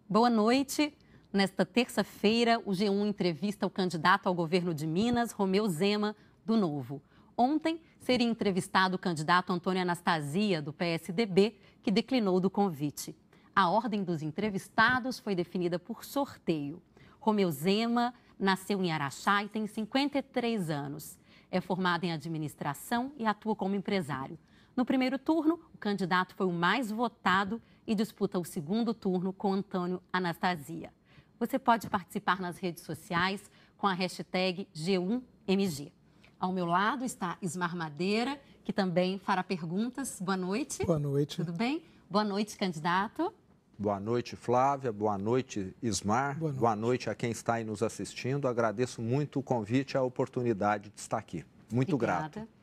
Boa noite. Nesta terça-feira, o G1 entrevista o candidato ao governo de Minas, Romeu Zema, do Novo. Ontem, seria entrevistado o candidato Antônio Anastasia, do PSDB, que declinou do convite. A ordem dos entrevistados foi definida por sorteio. Romeu Zema nasceu em Araxá e tem 53 anos. É formado em administração e atua como empresário. No primeiro turno, o candidato foi o mais votado e disputa o segundo turno com Antônio Anastasia. Você pode participar nas redes sociais com a hashtag G1MG. Ao meu lado está Ismar Madeira, que também fará perguntas. Boa noite. Boa noite. Tudo bem? Boa noite, candidato. Boa noite, Flávia. Boa noite, Ismar. Boa noite a quem está aí nos assistindo. Agradeço muito o convite e a oportunidade de estar aqui. Muito Obrigada. grato.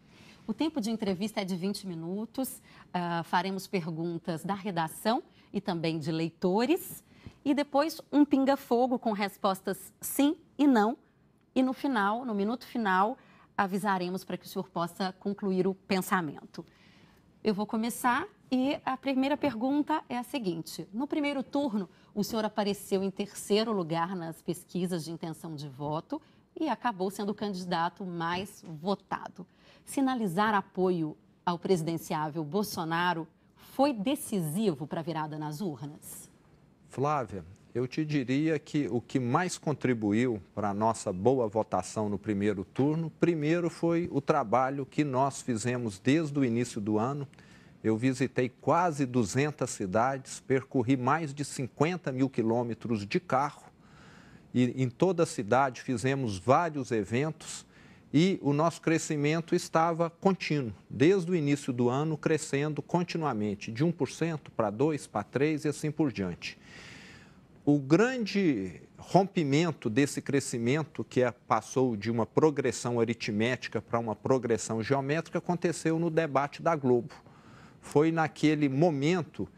O tempo de entrevista é de 20 minutos. Faremos perguntas da redação e também de leitores. E depois um pinga-fogo com respostas sim e não. E no final, no minuto final, avisaremos para que o senhor possa concluir o pensamento. Eu vou começar e a primeira pergunta é a seguinte. No primeiro turno, o senhor apareceu em terceiro lugar nas pesquisas de intenção de voto e acabou sendo o candidato mais votado. Sinalizar apoio ao presidenciável Bolsonaro foi decisivo para a virada nas urnas? Flávia, eu te diria que o que mais contribuiu para a nossa boa votação no primeiro turno, primeiro foi o trabalho que nós fizemos desde o início do ano. Eu visitei quase 200 cidades, percorri mais de 50 mil quilômetros de carro e em toda a cidade fizemos vários eventos e o nosso crescimento estava contínuo, desde o início do ano, crescendo continuamente, de 1% para 2%, para 3% e assim por diante. O grande rompimento desse crescimento, que passou de uma progressão aritmética para uma progressão geométrica, aconteceu no debate da Globo. Foi naquele momento,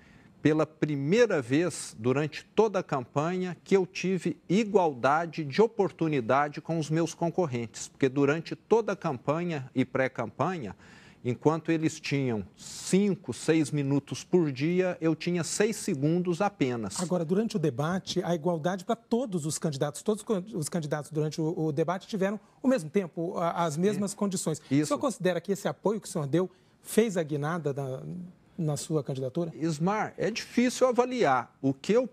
pela primeira vez durante toda a campanha, que eu tive igualdade de oportunidade com os meus concorrentes, porque durante toda a campanha e pré-campanha, enquanto eles tinham 5, 6 minutos por dia, eu tinha 6 segundos apenas. Agora, durante o debate, a igualdade para todos os candidatos durante o debate tiveram o mesmo tempo, as mesmas condições. Isso. O senhor considera que esse apoio que o senhor deu fez a guinada na sua candidatura? Ismar, é difícil avaliar. O que eu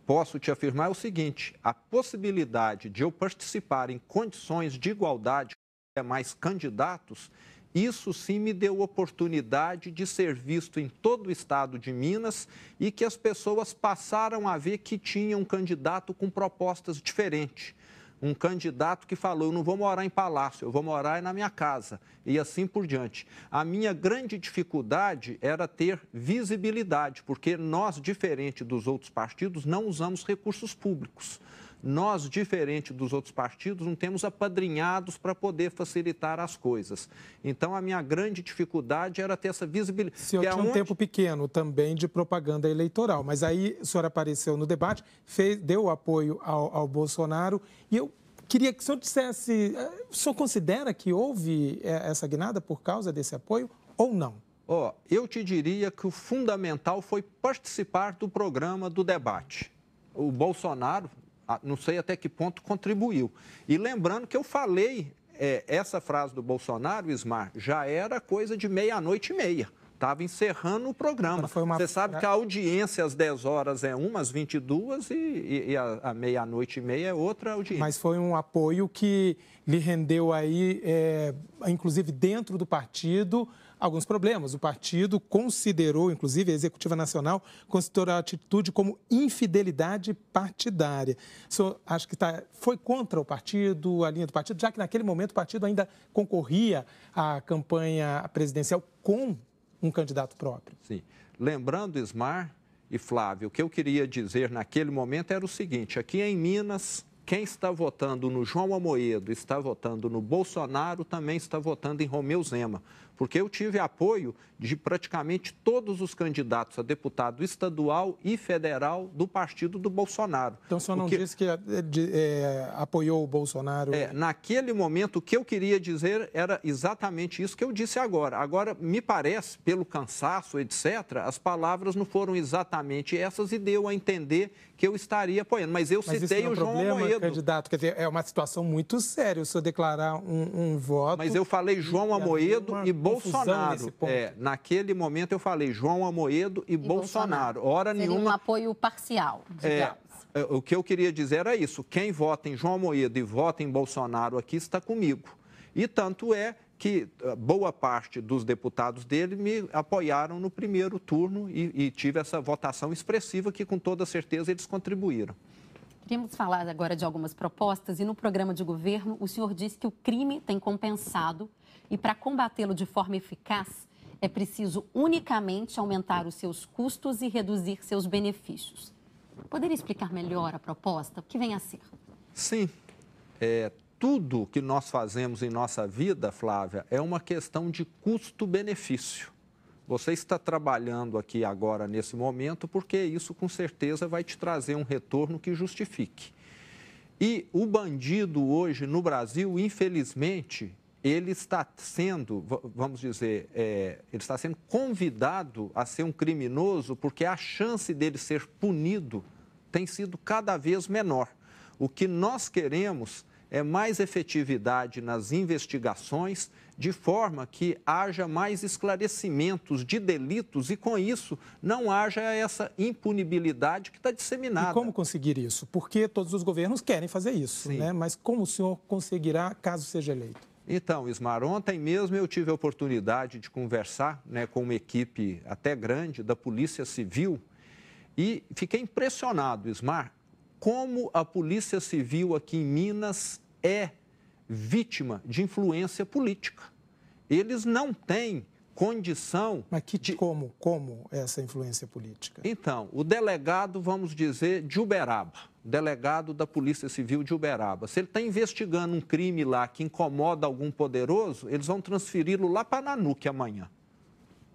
posso te afirmar é o seguinte: a possibilidade de eu participar em condições de igualdade com demais candidatos, isso sim me deu oportunidade de ser visto em todo o estado de Minas e que as pessoas passaram a ver que tinha um candidato com propostas diferentes. Um candidato que falou, eu não vou morar em palácio, eu vou morar na minha casa, e assim por diante. A minha grande dificuldade era ter visibilidade, porque nós, diferente dos outros partidos, não usamos recursos públicos. Nós, diferente dos outros partidos, não temos apadrinhados para poder facilitar as coisas. Então, a minha grande dificuldade era ter essa visibilidade. O senhor tinha um tempo pequeno também de propaganda eleitoral, mas aí o senhor apareceu no debate, deu apoio ao Bolsonaro, e eu queria que o senhor dissesse, o senhor considera que houve essa guinada por causa desse apoio ou não? Eu te diria que o fundamental foi participar do programa do debate. O Bolsonaro, não sei até que ponto contribuiu. E lembrando que eu falei, essa frase do Bolsonaro, Ismar, já era coisa de 00:30. Estava encerrando o programa. Você sabe que a audiência às 10 horas é uma, às 22 e a 00:30 é outra audiência. Mas foi um apoio que lhe rendeu aí, inclusive dentro do partido, alguns problemas. O partido considerou, inclusive a Executiva Nacional, considerou a atitude como infidelidade partidária. O senhor acha que foi contra o partido, a linha do partido, já que naquele momento o partido ainda concorria à campanha presidencial com um candidato próprio? Sim. Lembrando, Ismar e Flávio, o que eu queria dizer naquele momento era o seguinte: aqui em Minas, quem está votando no João Amoedo, está votando no Bolsonaro, também está votando em Romeu Zema. Porque eu tive apoio de praticamente todos os candidatos a deputado estadual e federal do partido do Bolsonaro. Então, o senhor não disse que apoiou o Bolsonaro? Naquele momento, o que eu queria dizer era exatamente isso que eu disse agora. Agora, me parece, pelo cansaço, etc., as palavras não foram exatamente essas e deu a entender que eu estaria apoiando. Mas eu citei o João Amoedo. Candidato, quer dizer, é uma situação muito séria o senhor declarar um voto. Mas eu falei João Amoedo e Bolsonaro. Naquele momento eu falei João Amoedo e Bolsonaro. Hora Seria nenhuma. um apoio parcial, digamos. O que eu queria dizer era isso. Quem vota em João Amoedo e vota em Bolsonaro aqui está comigo. E tanto é que boa parte dos deputados dele me apoiaram no primeiro turno e tive essa votação expressiva que, com toda certeza, eles contribuíram. Queríamos falar agora de algumas propostas e no programa de governo o senhor disse que o crime tem compensado e para combatê-lo de forma eficaz é preciso unicamente aumentar os seus custos e reduzir seus benefícios. Poderia explicar melhor a proposta? O que vem a ser? Sim. Tudo que nós fazemos em nossa vida, Flávia, é uma questão de custo-benefício. Você está trabalhando aqui agora, nesse momento, porque isso, com certeza, vai te trazer um retorno que justifique. E o bandido hoje, no Brasil, infelizmente, ele está sendo, vamos dizer, ele está sendo convidado a ser um criminoso porque a chance dele ser punido tem sido cada vez menor. O que nós queremos é mais efetividade nas investigações, de forma que haja mais esclarecimentos de delitos e, com isso, não haja essa impunibilidade que está disseminada. E como conseguir isso? Porque todos os governos querem fazer isso, né? Mas como o senhor conseguirá caso seja eleito? Então, Ismar, ontem mesmo eu tive a oportunidade de conversar, né, com uma equipe até grande da Polícia Civil e fiquei impressionado, Ismar, como a Polícia Civil aqui em Minas é vítima de influência política. Eles não têm condição... Mas como essa influência política? Então, o delegado, vamos dizer, de Uberaba, delegado da Polícia Civil de Uberaba, se ele está investigando um crime lá que incomoda algum poderoso, eles vão transferi-lo lá para Nanuque amanhã.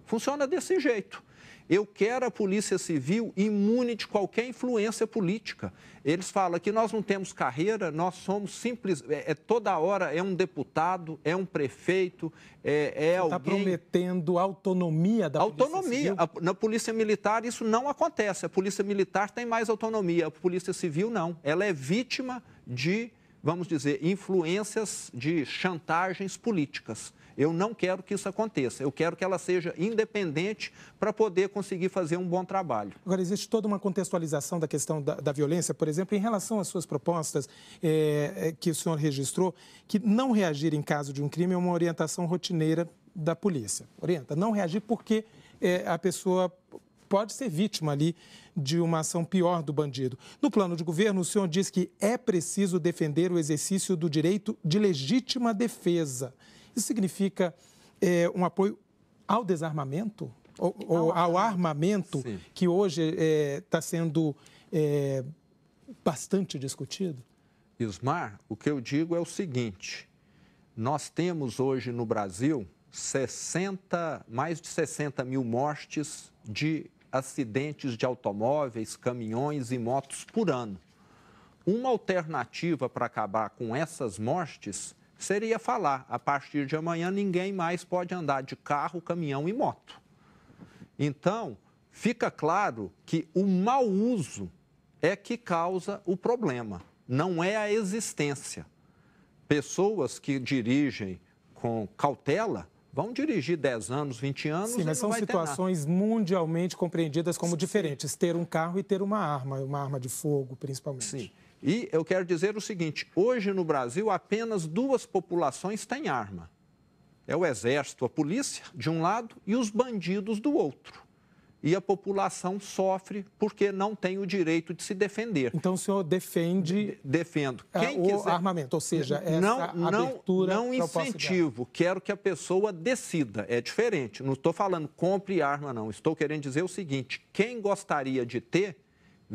Funciona desse jeito. Eu quero a Polícia Civil imune de qualquer influência política. Eles falam que nós não temos carreira, nós somos simples, toda hora é um deputado, é um prefeito, é alguém... Está prometendo autonomia da Polícia Civil? Na Polícia Militar isso não acontece. A Polícia Militar tem mais autonomia, a Polícia Civil não. Ela é vítima de, vamos dizer, influências, de chantagens políticas. Eu não quero que isso aconteça. Eu quero que ela seja independente para poder conseguir fazer um bom trabalho. Agora, existe toda uma contextualização da questão da violência, por exemplo, em relação às suas propostas que o senhor registrou, que não reagir em caso de um crime é uma orientação rotineira da polícia. Orienta, não reagir porque a pessoa pode ser vítima ali de uma ação pior do bandido. No plano de governo, o senhor diz que é preciso defender o exercício do direito de legítima defesa. Isso significa um apoio ao desarmamento, ou ao armamento, sim, que hoje está sendo bastante discutido? Ismar, o que eu digo é o seguinte, nós temos hoje no Brasil mais de 60 mil mortes de acidentes de automóveis, caminhões e motos por ano. Uma alternativa para acabar com essas mortes seria falar, a partir de amanhã ninguém mais pode andar de carro, caminhão e moto. Então, fica claro que o mau uso é que causa o problema, não é a existência. Pessoas que dirigem com cautela vão dirigir 10 anos, 20 anos... Sim, mas são situações mundialmente compreendidas como diferentes, ter um carro e ter uma arma de fogo, principalmente. Sim. E eu quero dizer o seguinte, hoje no Brasil apenas 2 populações têm arma. É o Exército, a polícia, de um lado, e os bandidos do outro. E a população sofre porque não tem o direito de se defender. Então o senhor defende... Defendo. O armamento, ou seja, essa abertura... Não incentivo, quero que a pessoa decida, é diferente. Não estou falando compre arma, não. Estou querendo dizer o seguinte, quem gostaria de ter...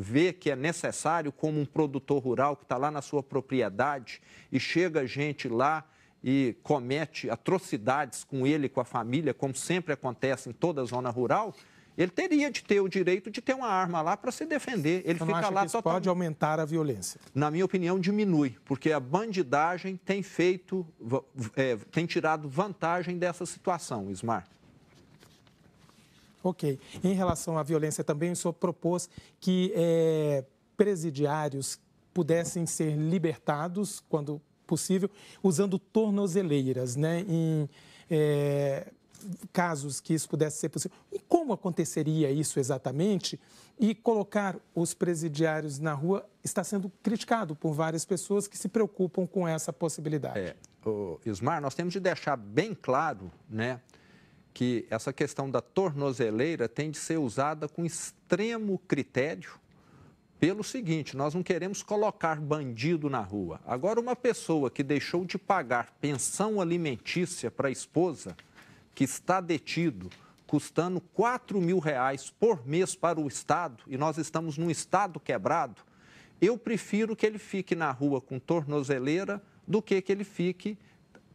vê que é necessário, como um produtor rural que está lá na sua propriedade e chega gente lá e comete atrocidades com ele e com a família, como sempre acontece em toda a zona rural, ele teria de ter o direito de ter uma arma lá para se defender. Ele fica lá totalmente... pode aumentar a violência? Na minha opinião, diminui, porque a bandidagem tem tem tirado vantagem dessa situação, Ismar. Ok. Em relação à violência também, o senhor propôs que presidiários pudessem ser libertados, quando possível, usando tornozeleiras, né? Em casos que isso pudesse ser possível. E como aconteceria isso exatamente? E colocar os presidiários na rua está sendo criticado por várias pessoas que se preocupam com essa possibilidade. Ismar, nós temos de deixar bem claro, né, que essa questão da tornozeleira tem de ser usada com extremo critério pelo seguinte: nós não queremos colocar bandido na rua. Agora, uma pessoa que deixou de pagar pensão alimentícia para a esposa, que está detido, custando R$4.000 por mês para o Estado, e nós estamos num Estado quebrado, eu prefiro que ele fique na rua com tornozeleira do que ele fique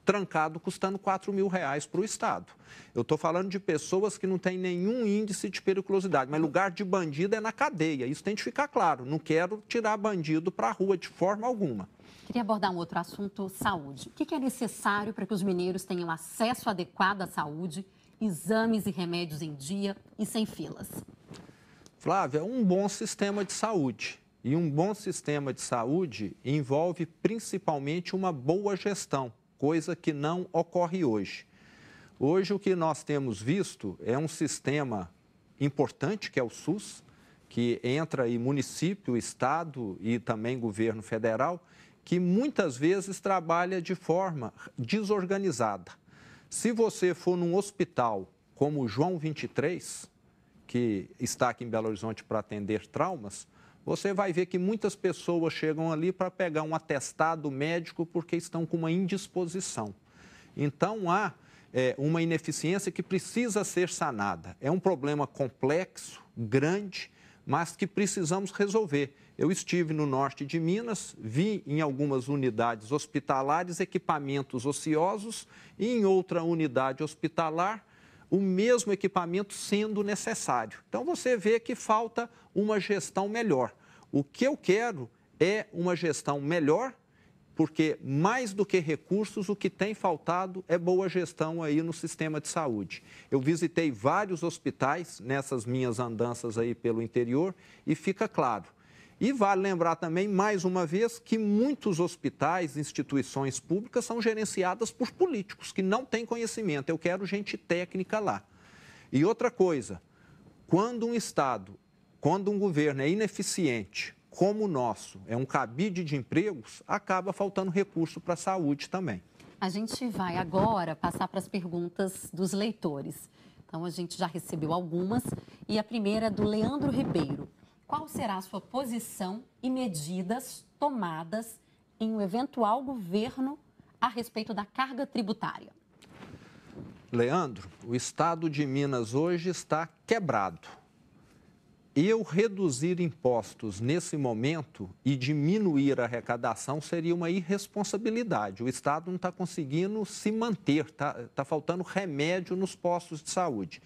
trancado custando R$4.000 para o Estado. Eu estou falando de pessoas que não têm nenhum índice de periculosidade, mas lugar de bandido é na cadeia, isso tem de ficar claro. Não quero tirar bandido para a rua de forma alguma. Queria abordar um outro assunto, saúde. O que é necessário para que os mineiros tenham acesso adequado à saúde, exames e remédios em dia e sem filas? Flávia, um bom sistema de saúde. E um bom sistema de saúde envolve principalmente uma boa gestão, coisa que não ocorre hoje. Hoje o que nós temos visto é um sistema importante, que é o SUS, que entra aí município, estado e também governo federal, que muitas vezes trabalha de forma desorganizada. Se você for num hospital como o João 23, que está aqui em Belo Horizonte para atender traumas, você vai ver que muitas pessoas chegam ali para pegar um atestado médico porque estão com uma indisposição. Então, há uma ineficiência que precisa ser sanada. É um problema complexo, grande, mas que precisamos resolver. Eu estive no norte de Minas, vi em algumas unidades hospitalares equipamentos ociosos e em outra unidade hospitalar o mesmo equipamento sendo necessário. Então, você vê que falta uma gestão melhor. O que eu quero é uma gestão melhor, porque mais do que recursos, o que tem faltado é boa gestão aí no sistema de saúde. Eu visitei vários hospitais nessas minhas andanças aí pelo interior e fica claro. E vale lembrar também, mais uma vez, que muitos hospitais, instituições públicas são gerenciadas por políticos que não têm conhecimento. Eu quero gente técnica lá. E outra coisa, quando um Estado, quando um governo é ineficiente, como o nosso, é um cabide de empregos, acaba faltando recurso para a saúde também. A gente vai agora passar para as perguntas dos leitores. Então, a gente já recebeu algumas e a primeira é do Leandro Ribeiro. Qual será a sua posição e medidas tomadas em um eventual governo a respeito da carga tributária? Leandro, o Estado de Minas hoje está quebrado. Eu reduzir impostos nesse momento e diminuir a arrecadação seria uma irresponsabilidade. O Estado não está conseguindo se manter, está faltando remédio nos postos de saúde.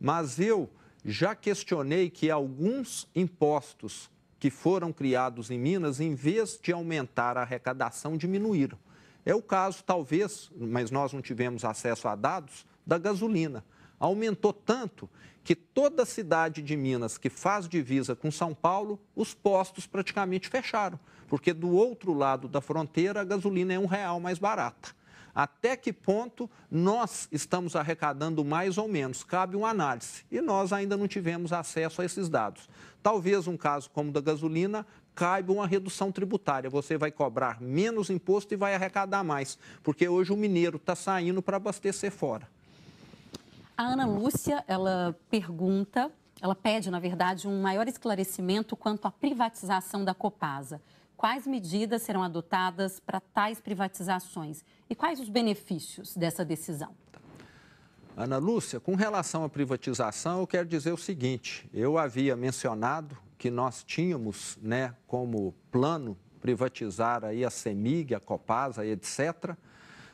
Mas eu já questionei que alguns impostos que foram criados em Minas, em vez de aumentar a arrecadação, diminuíram. É o caso, talvez, mas nós não tivemos acesso a dados, da gasolina. Aumentou tanto que toda a cidade de Minas que faz divisa com São Paulo, os postos praticamente fecharam, porque do outro lado da fronteira a gasolina é R$1 mais barata. Até que ponto nós estamos arrecadando mais ou menos? Cabe uma análise. E nós ainda não tivemos acesso a esses dados. Talvez um caso como o da gasolina caiba uma redução tributária. Você vai cobrar menos imposto e vai arrecadar mais, porque hoje o mineiro está saindo para abastecer fora. A Ana Lúcia, ela pede, na verdade, um maior esclarecimento quanto à privatização da Copasa. Quais medidas serão adotadas para tais privatizações e quais os benefícios dessa decisão? Ana Lúcia, com relação à privatização, eu quero dizer o seguinte: eu havia mencionado que nós tínhamos, né, como plano privatizar aí a CEMIG, a Copasa, etc.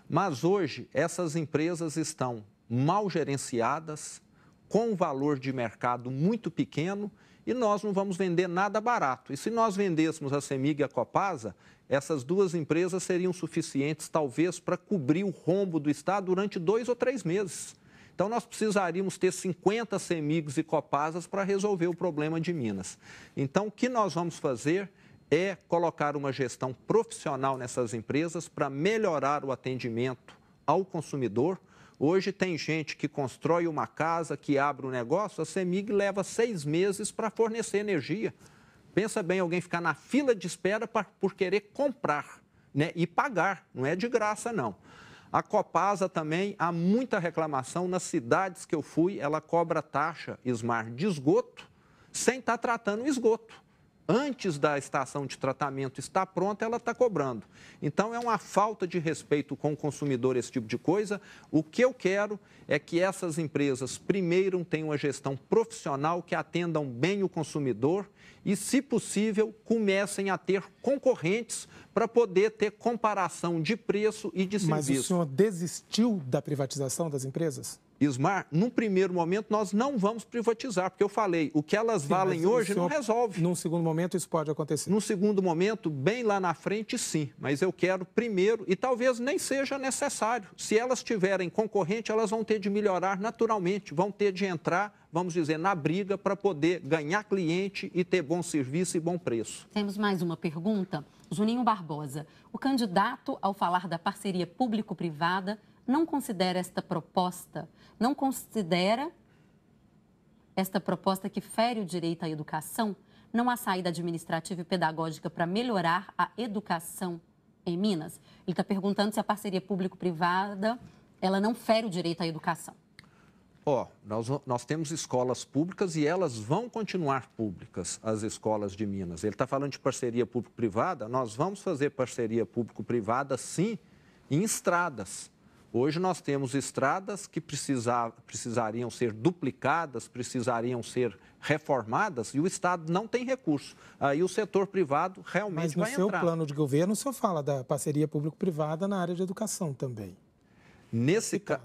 Mas hoje essas empresas estão mal gerenciadas, com um valor de mercado muito pequeno e nós não vamos vender nada barato. E se nós vendêssemos a CEMIG e a Copasa, essas duas empresas seriam suficientes talvez para cobrir o rombo do Estado durante 2 ou 3 meses. Então, nós precisaríamos ter 50 CEMIGs e Copasas para resolver o problema de Minas. Então, o que nós vamos fazer é colocar uma gestão profissional nessas empresas para melhorar o atendimento ao consumidor. Hoje tem gente que constrói uma casa, que abre um negócio, a CEMIG leva 6 meses para fornecer energia. Pensa bem, alguém ficar na fila de espera por querer comprar, né, e pagar, não é de graça não. A Copasa também, há muita reclamação, nas cidades que eu fui, ela cobra taxa, Ismar, de esgoto, sem estar tratando o esgoto. Antes da estação de tratamento estar pronta, ela está cobrando. Então, é uma falta de respeito com o consumidor esse tipo de coisa. O que eu quero é que essas empresas, primeiro, tenham uma gestão profissional, que atendam bem o consumidor e, se possível, comecem a ter concorrentes para poder ter comparação de preço e de serviço. Mas o senhor desistiu da privatização das empresas? Ismar, num primeiro momento, nós não vamos privatizar, porque eu falei, o que elas valem hoje não resolve. Num segundo momento, isso pode acontecer? Num segundo momento, bem lá na frente, sim. Mas eu quero primeiro, e talvez nem seja necessário. Se elas tiverem concorrente, elas vão ter de melhorar naturalmente, vão ter de entrar, vamos dizer, na briga para poder ganhar cliente e ter bom serviço e bom preço. Temos mais uma pergunta. Juninho Barbosa, o candidato, ao falar da parceria público-privada, não considera esta proposta que fere o direito à educação? Não há saída administrativa e pedagógica para melhorar a educação em Minas? Ele está perguntando se a parceria público-privada ela não fere o direito à educação. Nós temos escolas públicas e elas vão continuar públicas, as escolas de Minas. Ele está falando de parceria público-privada, nós vamos fazer parceria público-privada, sim, em estradas. Hoje nós temos estradas que precisariam ser duplicadas, precisariam ser reformadas e o Estado não tem recurso. Aí o setor privado realmente vai entrar. Mas no seu plano de governo, o senhor fala da parceria público-privada na área de educação também. Nesse caso,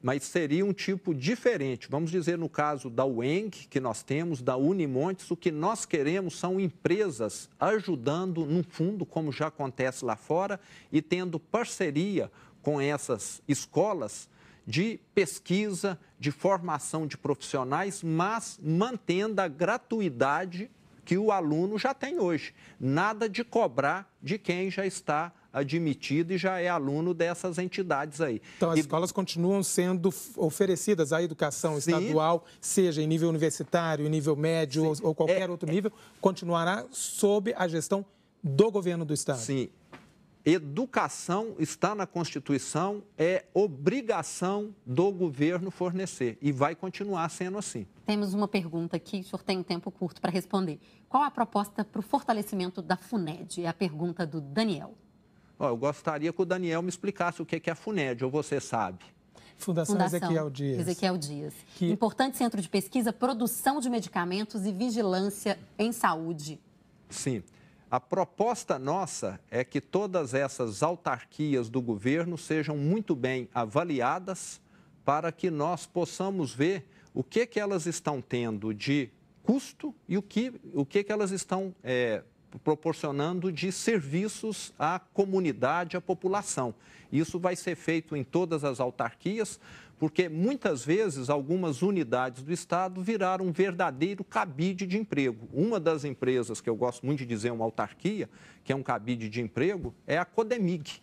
mas seria um tipo diferente. Vamos dizer, no caso da UENG, que nós temos, da Unimontes, o que nós queremos são empresas ajudando num fundo, como já acontece lá fora, e tendo parceria com essas escolas de pesquisa, de formação de profissionais, mas mantendo a gratuidade que o aluno já tem hoje. Nada de cobrar de quem já está admitido e já é aluno dessas entidades aí. Então, as escolas continuam sendo oferecidas à educação estadual, seja em nível universitário, em nível médio ou qualquer outro nível, continuará sob a gestão do governo do Estado? Sim. Educação está na Constituição, é obrigação do governo fornecer e vai continuar sendo assim. Temos uma pergunta aqui, o senhor tem um tempo curto para responder. Qual a proposta para o fortalecimento da FUNED? É a pergunta do Daniel. Eu gostaria que o Daniel me explicasse o que é a FUNED, ou você sabe? Fundação Ezequiel Dias. Ezequiel Dias. Importante centro de pesquisa, produção de medicamentos e vigilância em saúde. Sim. A proposta nossa é que todas essas autarquias do governo sejam muito bem avaliadas para que nós possamos ver o que elas estão tendo de custo e o que elas estão proporcionando de serviços à comunidade, à população. Isso vai ser feito em todas as autarquias, porque muitas vezes algumas unidades do Estado viraram um verdadeiro cabide de emprego. Uma das empresas que eu gosto muito de dizer, uma autarquia, que é um cabide de emprego, é a Codemig.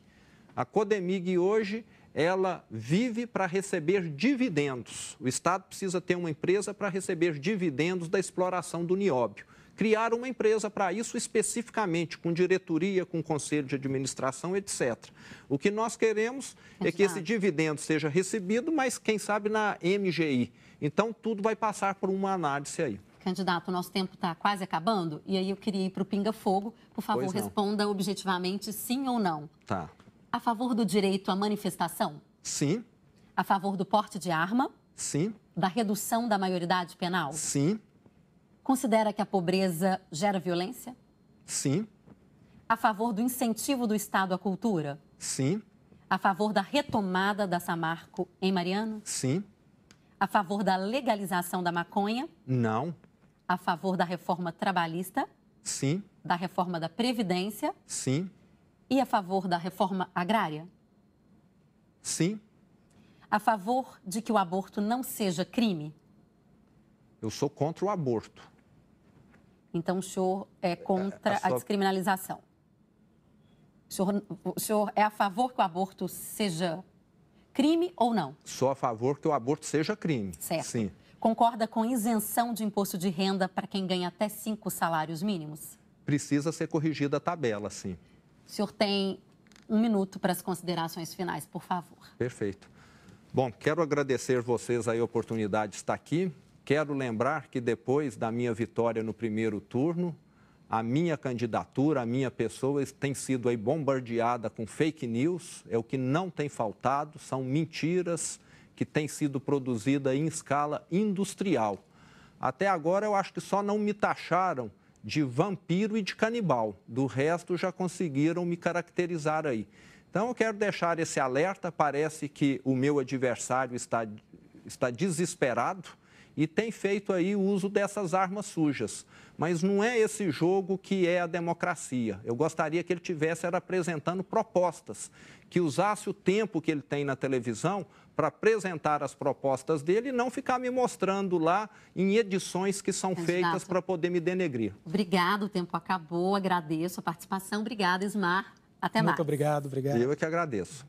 A Codemig hoje, ela vive para receber dividendos. O Estado precisa ter uma empresa para receber dividendos da exploração do nióbio. Criar uma empresa para isso especificamente, com diretoria, com conselho de administração, etc. O que nós queremos é que esse dividendo seja recebido, mas quem sabe na MGI. Então, tudo vai passar por uma análise aí. Candidato, o nosso tempo está quase acabando e aí eu queria ir para o Pinga Fogo. Por favor, responda objetivamente sim ou não. Tá. A favor do direito à manifestação? Sim. A favor do porte de arma? Sim. Da redução da maioridade penal? Sim. Considera que a pobreza gera violência? Sim. A favor do incentivo do Estado à cultura? Sim. A favor da retomada da Samarco em Mariana? Sim. A favor da legalização da maconha? Não. A favor da reforma trabalhista? Sim. Da reforma da Previdência? Sim. E a favor da reforma agrária? Sim. A favor de que o aborto não seja crime? Eu sou contra o aborto. Então, o senhor é contra a descriminalização. O senhor é a favor que o aborto seja crime ou não? Sou a favor que o aborto seja crime. Certo. Sim. Concorda com isenção de imposto de renda para quem ganha até 5 salários mínimos? Precisa ser corrigida a tabela, sim. O senhor tem 1 minuto para as considerações finais, por favor. Perfeito. Bom, quero agradecer vocês aí a oportunidade de estar aqui. Quero lembrar que depois da minha vitória no primeiro turno, a minha candidatura, a minha pessoa tem sido aí bombardeada com fake news, é o que não tem faltado, são mentiras que têm sido produzidas em escala industrial. Até agora eu acho que só não me taxaram de vampiro e de canibal, do resto já conseguiram me caracterizar aí. Então eu quero deixar esse alerta, parece que o meu adversário está desesperado e tem feito aí o uso dessas armas sujas. Mas não é esse jogo que é a democracia. Eu gostaria que ele tivesse apresentando propostas, que usasse o tempo que ele tem na televisão para apresentar as propostas dele e não ficar me mostrando lá em edições que são feitas para poder me denegrir. Obrigado, o tempo acabou, agradeço a participação. Obrigada, Ismar. Até mais. Muito obrigado, obrigado. Eu é que agradeço.